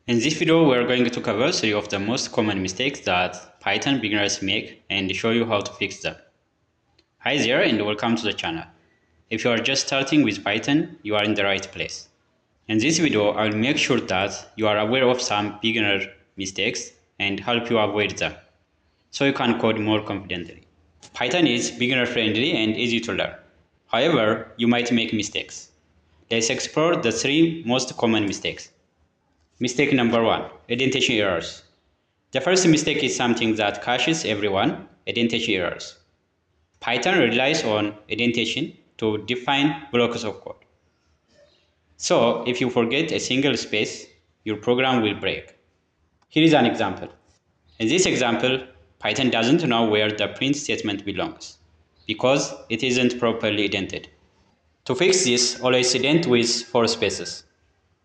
In this video, we are going to cover 3 of the most common mistakes that Python beginners make and show you how to fix them. Hi there and welcome to the channel. If you are just starting with Python, you are in the right place. In this video, I will make sure that you are aware of some beginner mistakes and help you avoid them, so you can code more confidently. Python is beginner friendly and easy to learn. However, you might make mistakes. Let's explore the 3 most common mistakes. Mistake number 1, indentation errors. The first mistake is something that catches everyone, indentation errors. Python relies on indentation to define blocks of code. So if you forget a single space, your program will break. Here is an example. In this example, Python doesn't know where the print statement belongs because it isn't properly indented. To fix this, always indent with 4 spaces.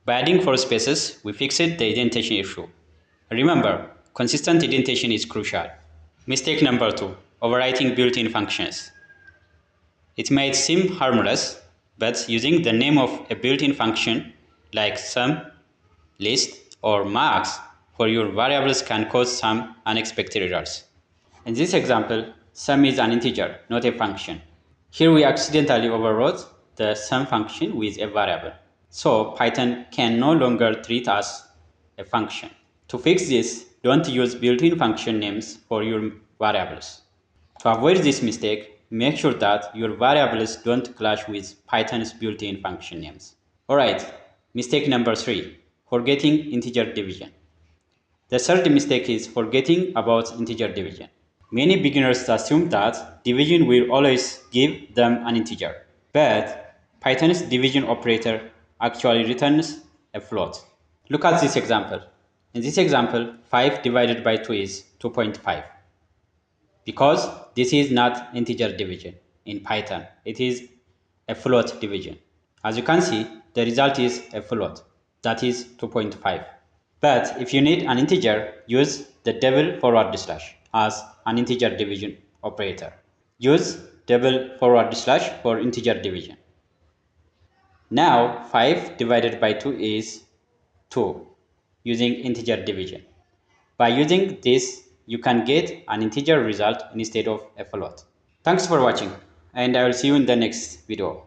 By adding 4 spaces, we fixed the indentation issue. Remember, consistent indentation is crucial. Mistake number 2, overwriting built-in functions. It might seem harmless, but using the name of a built-in function like sum, list, or max for your variables can cause some unexpected errors. In this example, sum is an integer, not a function. Here we accidentally overwrote the sum function with a variable. So Python can no longer treat as a function. To fix this, don't use built-in function names for your variables. To avoid this mistake, make sure that your variables don't clash with Python's built-in function names. Alright, mistake number 3, forgetting integer division. The third mistake is forgetting about integer division. Many beginners assume that division will always give them an integer, but Python's division operator actually returns a float. Look at this example. In this example, 5 divided by 2 is 2.5. Because this is not integer division in Python, it is a float division. As you can see, the result is a float, that is 2.5. But if you need an integer, use the double forward slash as an integer division operator. Use double forward slash for integer division. Now 5 divided by 2 is 2 using integer division. By using this, you can get an integer result instead of a float. Thanks for watching, and I will see you in the next video.